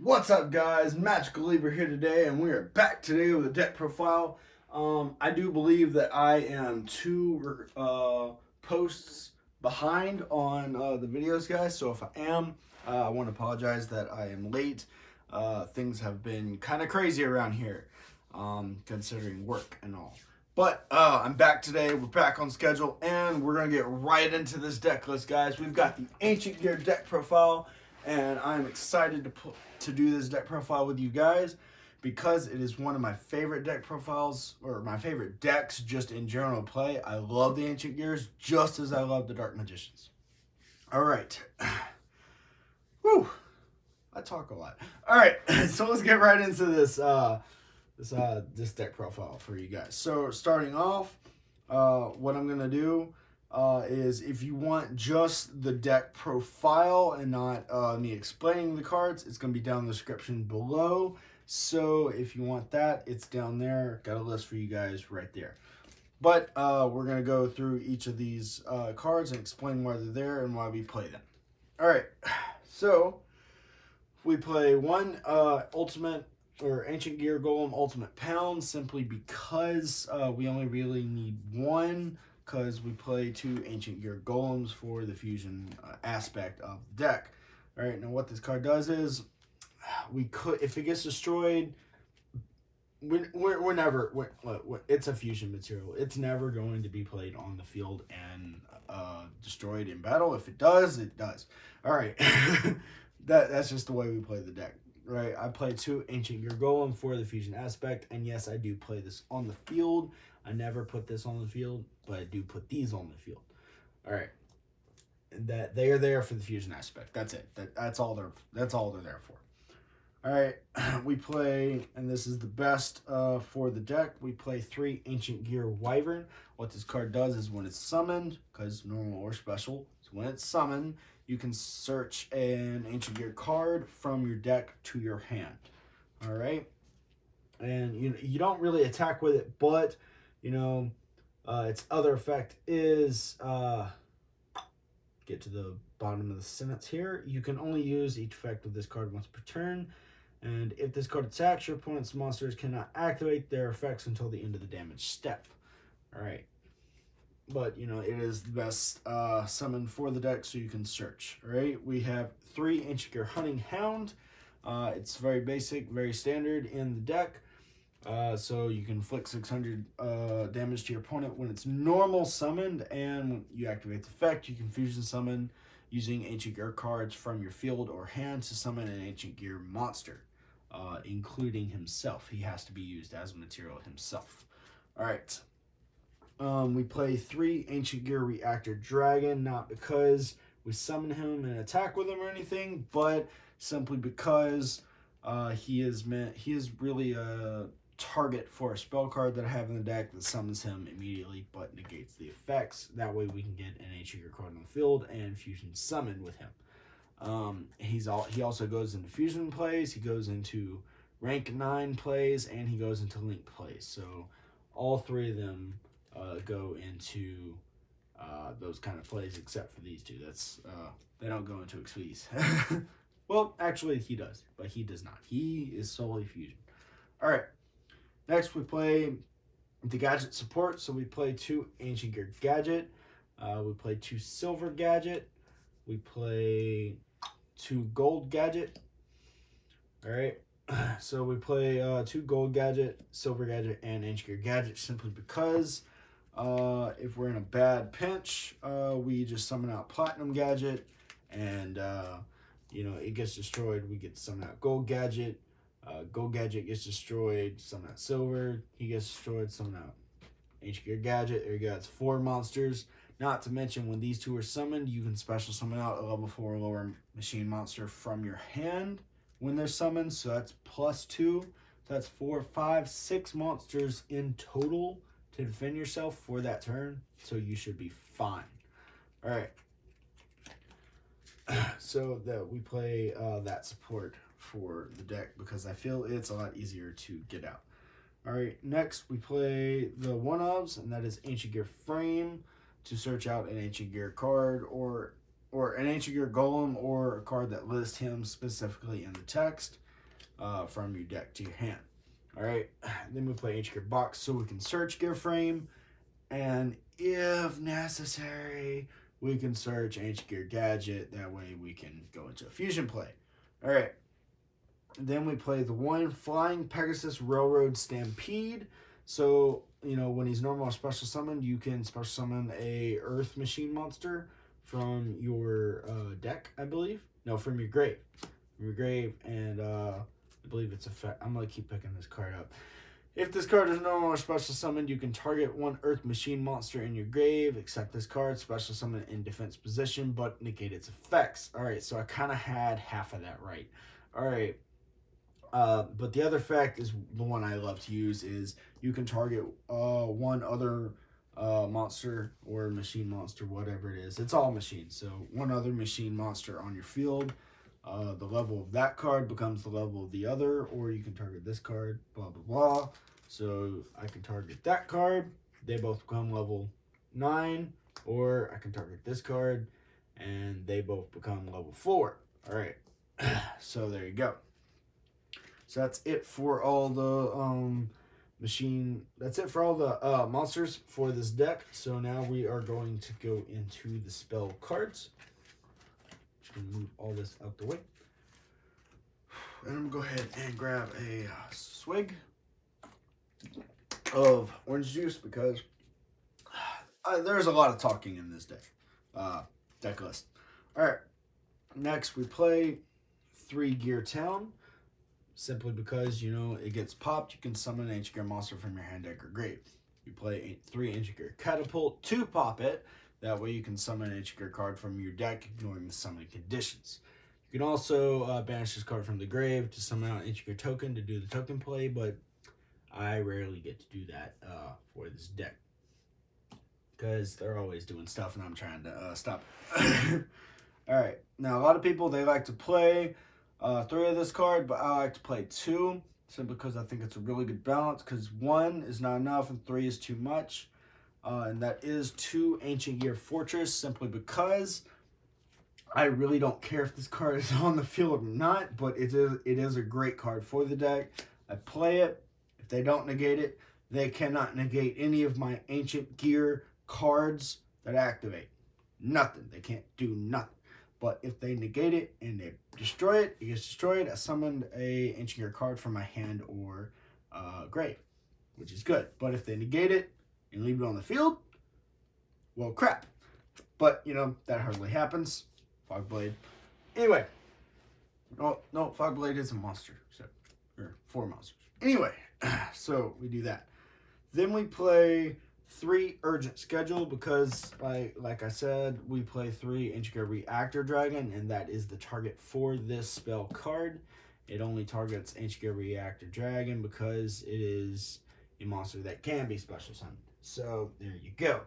What's up, guys? Magical Lieber here today, and we are back today with a deck profile. I do believe that I am two posts behind on the videos, guys. So if I am, I want to apologize that I am late. Things have been kind of crazy around here, considering work and all. But I'm back today. We're back on schedule, and we're going to get right into this deck list, guys. We've got the Ancient Gear deck profile, and I'm excited to do this deck profile with you guys because it is one of my favorite deck profiles, or my favorite decks just in general play. I love the Ancient Gears just as I love the Dark Magicians. All right. Whew. I talk a lot. All right, so let's get right into this this deck profile for you guys. So starting off, what I'm gonna do is, if you want just the deck profile and not me explaining the cards, it's gonna be down in the description below. So if you want that, it's down there. Got a list for you guys right there. But we're gonna go through each of these cards and explain why they're there and why we play them. All right, so we play one Ultimate or Ancient Gear Golem Ultimate Pound, simply because we only really need one, because we play two Ancient Gear Golems for the fusion aspect of the deck. All right, now what this card does is, we could, if it gets destroyed, we're never, it's a fusion material. It's never going to be played on the field and destroyed in battle. If it does, it does. All right, that's just the way we play the deck. Right, I play two Ancient Gear Golem for the fusion aspect, and yes, I do play this on the field. I never put this on the field, but I do put these on the field. All right, that they are there for the fusion aspect. That's it. That's all they're there for. All right, we play, and this is the best for the deck. We play three Ancient Gear Wyvern. What this card does is, when it's summoned, because normal or special, so when it's summoned, you can search an Ancient Gear card from your deck to your hand. All right, and you don't really attack with it, but its other effect is, get to the bottom of the sentence here. You can only use each effect of this card once per turn, and if this card attacks, your opponent's monsters cannot activate their effects until the end of the damage step. All right. But, it is the best summon for the deck, so you can search. All right, we have three Ancient Gear Hunting Hound. It's very basic, very standard in the deck. So you can inflict 600 damage to your opponent when it's normal summoned, and when you activate the effect, you can fusion summon using Ancient Gear cards from your field or hand to summon an Ancient Gear monster, including himself. He has to be used as material himself. All right. We play three Ancient Gear Reactor Dragon, not because we summon him and attack with him or anything, but simply because he is really a target for a spell card that I have in the deck that summons him immediately but negates the effects. That way we can get an Ancient Gear card on the field and fusion summon with him. He also goes into fusion plays, he goes into rank 9 plays, and he goes into link plays. So all three of them go into those kind of plays, except for these two. They don't go into Xyz. Well, actually he does, but he does not. He is solely fusion. All right, next we play the Gadget support. So we play two Ancient Gear Gadget, we play two Silver Gadget, we play two Gold Gadget. All right, so we play two Gold Gadget, Silver Gadget, and Ancient Gear Gadget, simply because if we're in a bad pinch, we just summon out Platinum Gadget, and it gets destroyed. We get to summon out Gold Gadget. Gold Gadget gets destroyed, summon out Silver. He gets destroyed, summon out Ancient Gear Gadget. There you go. It's 4 monsters. Not to mention, when these two are summoned, you can special summon out a level 4 or lower machine monster from your hand when they're summoned. So that's +2. So that's 4, 5, 6 monsters in total to defend yourself for that turn, so you should be fine. All right. So that we play that support for the deck because I feel it's a lot easier to get out. All right. Next, we play the one-ofs, and that is Ancient Gear Frame to search out an Ancient Gear card or an Ancient Gear Golem or a card that lists him specifically in the text. from your deck to your hand. Alright, then we play Ancient Gear Box so we can search Gear Frame, and if necessary, we can search Ancient Gear Gadget. That way we can go into a fusion play. Alright, then we play the one Flying Pegasus Railroad Stampede. So, you know, when he's normal or special summoned, you can special summon a Earth Machine monster from your deck, I believe. No, from your grave. From your grave, and I believe it's effect. I'm going to keep picking this card up. If this card is normal or special summoned, you can target one Earth Machine monster in your grave, except this card, special summon it in defense position, but negate its effects. Alright, so I kind of had half of that right. Alright, but the other effect is the one I love to use, is you can target one other monster or machine monster, whatever it is. It's all machines, so one other machine monster on your field. The level of that card becomes the level of the other, or you can target this card, blah, blah, blah. So I can target that card, they both become level 9, or I can target this card, and they both become level 4. All right, so there you go. So that's it for all the that's it for all the monsters for this deck. So now we are going to go into the spell cards. Just gonna move all this out the way. And I'm gonna go ahead and grab a swig of orange juice because there's a lot of talking in this deck list. All right, next we play 3 Geartown. Simply because, you know, it gets popped, you can summon an Ancient Gear monster from your hand, deck, or grave. You play 3 Ancient Gear Catapult to pop it. That way you can summon an Ancient Gear card from your deck, ignoring the summoning conditions. You can also banish this card from the grave to summon out an Ancient Gear token to do the token play, but I rarely get to do that for this deck, because they're always doing stuff and I'm trying to stop it. Alright, now a lot of people, they like to play 3 of this card, but I like to play 2, simply because I think it's a really good balance, because 1 is not enough and 3 is too much. And that is 2 Ancient Gear Fortress, simply because I really don't care if this card is on the field or not, but it is a great card for the deck. I play it. If they don't negate it, they cannot negate any of my Ancient Gear cards that activate. Nothing. They can't do nothing. But if they negate it and they destroy it, it gets destroyed. I summoned a Ancient Gear card from my hand or grave, which is good. But if they negate it and leave it on the field, well, crap. But, you know, that hardly happens. Fogblade. Anyway. Oh, no, Fogblade is a monster. So, or 4 monsters. Anyway, so we do that. Then we play 3 Urgent Schedule because, like I said, we play 3 Ancient Gear Reactor Dragon, and that is the target for this spell card. It only targets Ancient Gear Reactor Dragon because it is a monster that can be special summoned. So there you go.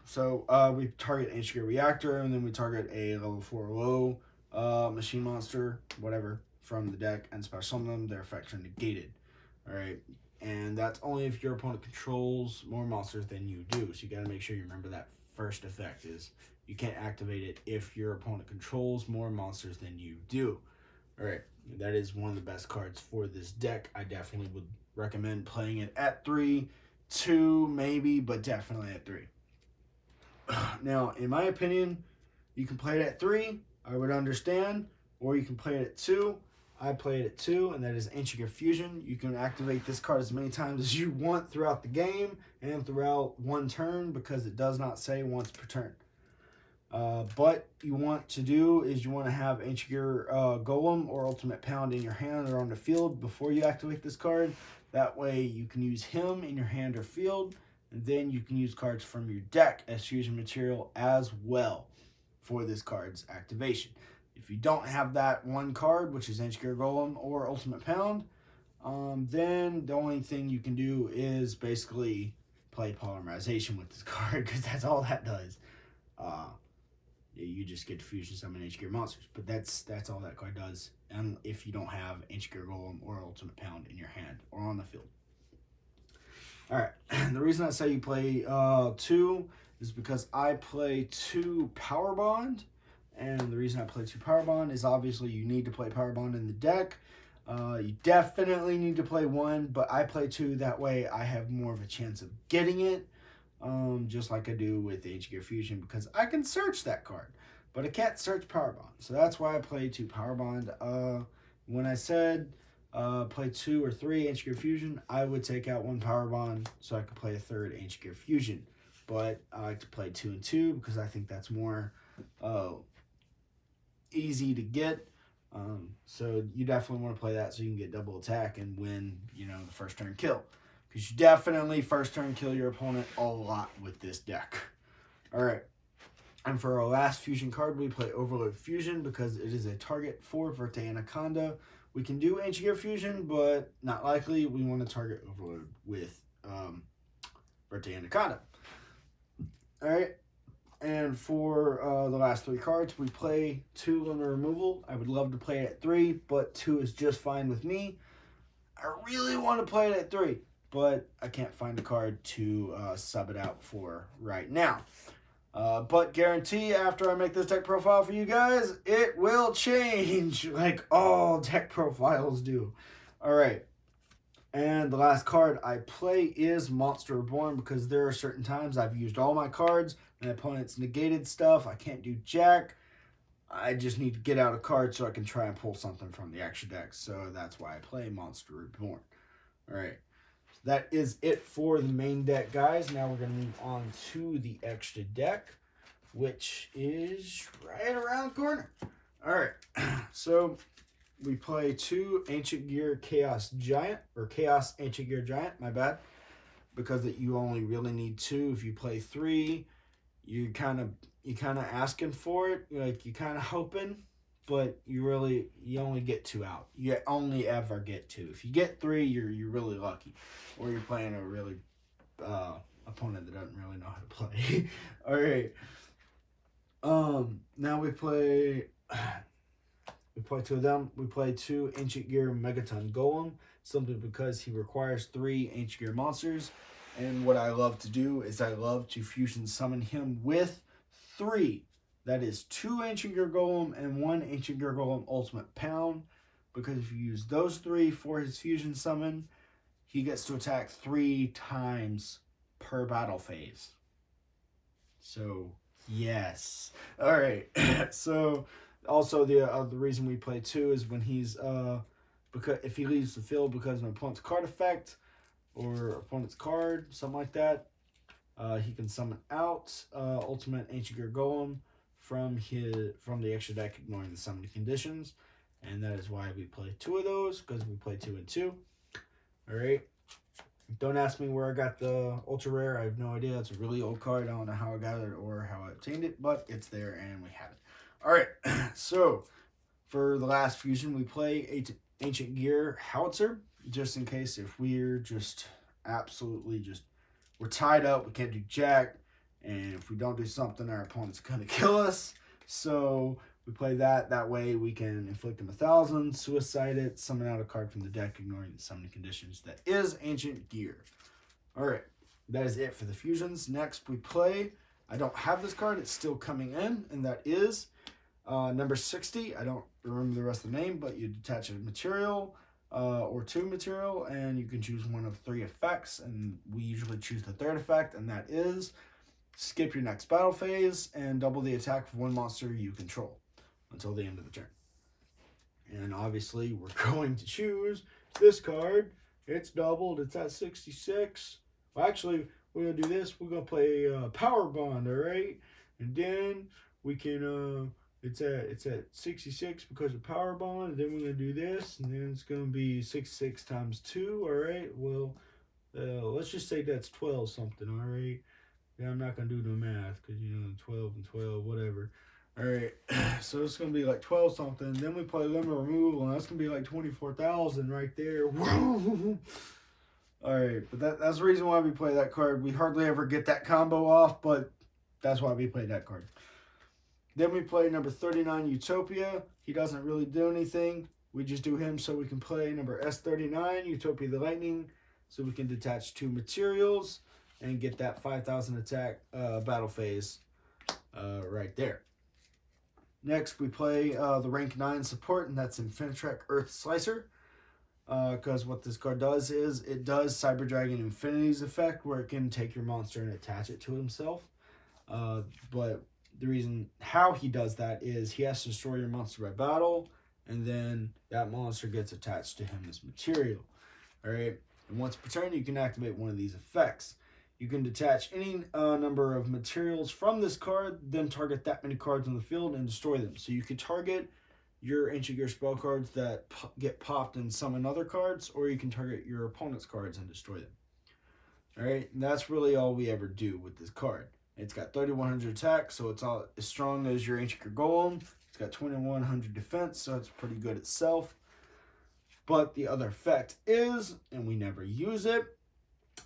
So we target Ancient Gear Reactor, and then we target a level 4 low machine monster, whatever, from the deck, and special summon them. Their effects are negated. Alright. And that's only if your opponent controls more monsters than you do. So you got to make sure you remember that first effect is you can't activate it if your opponent controls more monsters than you do. Alright, that is one of the best cards for this deck. I definitely would recommend playing it at 3, 2 maybe, but definitely at 3. Now, in my opinion, you can play it at 3, I would understand, or you can play it at 2. I play it at 2, and that is Ancient Gear Fusion. You can activate this card as many times as you want throughout the game and throughout one turn, because it does not say once per turn. But you want to do is you want to have Ancient Gear Golem or Ultimate Pound in your hand or on the field before you activate this card. That way you can use him in your hand or field, and then you can use cards from your deck as fusion material as well for this card's activation. If you don't have that one card, which is Ancient Gear Golem or Ultimate Pound, then the only thing you can do is basically play Polymerization with this card, because that's all that does. You just get to fusion summon Ancient Gear monsters, but that's all that card does. And if you don't have Ancient Gear Golem or Ultimate Pound in your hand or on the field. All right, the reason I say you play 2 is because I play 2 Power Bond. And the reason I play 2 Power Bond is obviously you need to play Power Bond in the deck. You definitely need to play 1, but I play 2. That way I have more of a chance of getting it. Just like I do with Ancient Gear Fusion, because I can search that card, but I can't search Power Bond. So that's why I play 2 Power Bond. When I said play 2 or 3 Ancient Gear Fusion, I would take out 1 Power Bond so I could play a 3rd Ancient Gear Fusion. But I like to play 2 and 2 because I think that's more easy to get. So you definitely want to play that so you can get double attack and win, you know, the first turn kill. Because you definitely first turn kill your opponent a lot with this deck. Alright. And for our last fusion card, we play Overload Fusion because it is a target for Verte Anaconda. We can do Ancient Gear Fusion, but not likely. We want to target Overload with Verte Anaconda. Alright. And for the last 3 cards, we play 2 Limit Removal. I would love to play it at 3, but 2 is just fine with me. I really want to play it at 3, but I can't find a card to sub it out for right now. But guarantee after I make this deck profile for you guys, it will change like all deck profiles do. Alright. And the last card I play is Monster Reborn because there are certain times I've used all my cards and my opponent's negated stuff. I can't do jack. I just need to get out a card so I can try and pull something from the extra deck. So that's why I play Monster Reborn. Alright. That is it for the main deck, guys. Now we're going to move on to the extra deck, which is right around the corner. Alright. So we play 2 Ancient Gear Chaos Giant, or Chaos Ancient Gear Giant, my bad. Because that you only really need 2. If you play 3, you kind of asking for it. Like, you kind of hoping, but you only get 2 out. You only ever get 2. If you get 3, you're really lucky. Or you're playing a really opponent that doesn't really know how to play. Alright. Now we play 2 of them. We play 2 Ancient Gear Megaton Golem, simply because he requires 3 Ancient Gear monsters. And what I love to do is I love to fusion summon him with 3. That is 2 Ancient Gear Golem and 1 Ancient Gear Golem Ultimate Pound. Because if you use those 3 for his fusion summon, he gets to attack 3 times per battle phase. So, yes. Alright. So, also the reason we play 2 is when he's, because if he leaves the field because of an opponent's card effect, or opponent's card, something like that, he can summon out Ultimate Ancient Gear Golem from the extra deck, ignoring the summoning conditions. And that is why we play 2 of those, because we play 2 and 2. Alright. Don't ask me where I got the Ultra Rare. I have no idea. It's a really old card. I don't know how I got it or how I obtained it, but it's there and we have it. Alright. So, for the last fusion, we play Ancient Gear Howitzer, just in case if we're just absolutely we're tied up, we can't do jack, and if we don't do something, our opponent's gonna kill us. So we play that. That way we can inflict him 1,000, suicide it, summon out a card from the deck, ignoring the summoning conditions. That is Ancient Gear. Alright, that is it for the fusions. Next we play, I don't have this card, it's still coming in, and that is number 60. I don't remember the rest of the name, but you detach a material, or 2 material, and you can choose one of 3 effects, and we usually choose the 3rd effect, and that is skip your next battle phase and double the attack of 1 monster you control until the end of the turn. And obviously we're going to choose this card. It's doubled, it's at 66. Well, actually, we're gonna do this. We're gonna play Power Bond, alright? And then we can it's at 66 because of Power Bond. And then we're gonna do this, and then it's gonna be 66 times 2. All right. Well, let's just say that's 12 something. All right. Yeah, I'm not gonna do no math because 12 and 12, whatever. All right. So it's gonna be like 12 something. Then we play Limit Removal, and that's gonna be like 24,000 right there. All right. But that's the reason why we play that card. We hardly ever get that combo off, but that's why we play that card. Then we play number 39, Utopia. He doesn't really do anything. We just do him so we can play number S39, Utopia the Lightning, so we can detach 2 materials and get that 5,000 attack battle phase right there. Next, we play the rank 9 support, and that's Infinitrack Earth Slicer. Because what this card does is it does Cyber Dragon Infinity's effect, where it can take your monster and attach it to himself. But the reason how he does that is he has to destroy your monster by battle, and then that monster gets attached to him as material. Alright, and once per turn, you can activate one of these effects. You can detach any number of materials from this card, then target that many cards on the field and destroy them. So you could target your Ancient Gear spell cards that get popped and summon other cards, or you can target your opponent's cards and destroy them. Alright, and that's really all we ever do with this card. It's got 3100 attack, so it's all as strong as your Ancient Gear Golem. It's got 2100 defense, so it's pretty good itself. But the other effect is, and we never use it,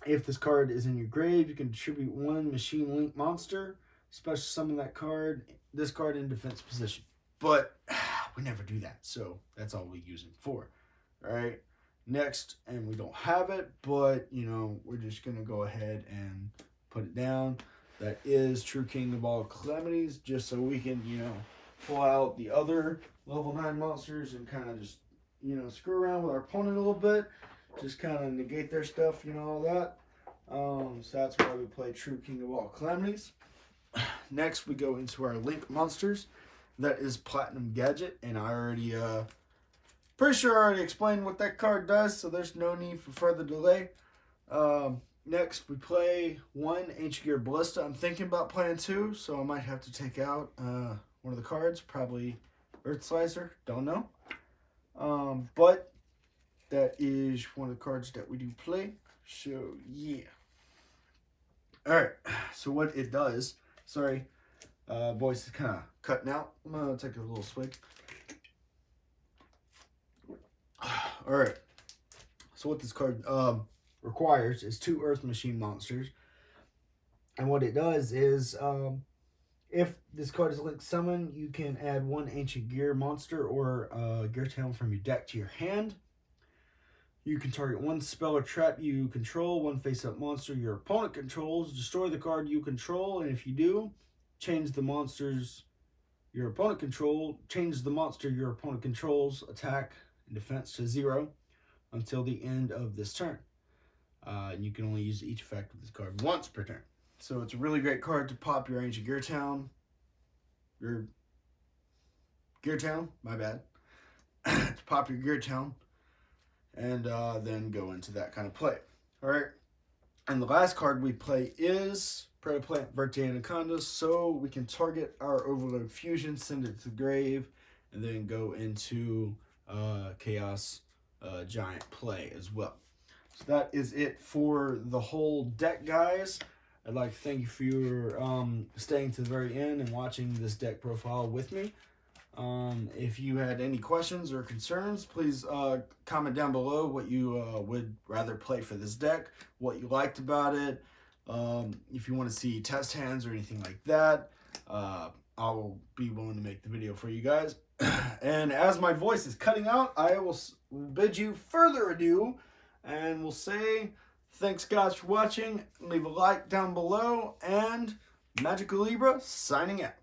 if this card is in your grave, you can distribute one Machine Link monster, special summon that card, this card in defense position. But we never do that, so that's all we use it for. Alright, next, and we don't have it, but, you know, we're just going to go ahead and put it down. That is True King of all Calamities, just so we can, you know, pull out the other level 9 monsters and kind of just, you know, screw around with our opponent a little bit. Just kind of negate their stuff, you know, all that. So that's why we play True King of all Calamities. Next, we go into our Link monsters. That is Platinum Gadget, and I already, pretty sure I already explained what that card does, so there's no need for further delay. Next, we play one Ancient Gear Ballista. I'm thinking about playing two, so I might have to take out one of the cards, probably Earth Slicer, don't know. But that is one of the cards that we do play, so yeah. Alright, so what it does, sorry, voice is kind of cutting out. I'm going to take a little swig. Alright, so what this card requires is 2 Earth Machine monsters. And what it does is, if this card is Link Summon, you can add 1 Ancient Gear monster or Geartown from your deck to your hand. You can target 1 spell or trap you control, 1 face-up monster your opponent controls, destroy the card you control, and if you do, change the monsters your opponent change the monster your opponent controls attack and defense to 0 until the end of this turn. And you can only use each effect of this card once per turn. So it's a really great card to pop your Ancient Geartown. My bad. To pop your Geartown. And then go into that kind of play. Alright. And the last card we play is Predaplant, Verte, Anaconda. So we can target our Overload Fusion, send it to the grave, and then go into Chaos Giant play as well. So that is it for the whole deck, guys. I'd like to thank you for your staying to the very end and watching this deck profile with me. If you had any questions or concerns, please comment down below what you would rather play for this deck, what you liked about it. If you want to see test hands or anything like that, I'll be willing to make the video for you guys. And as my voice is cutting out, I will bid you further ado, and we'll say thanks guys for watching. Leave a like down below, and Magical Libra signing out.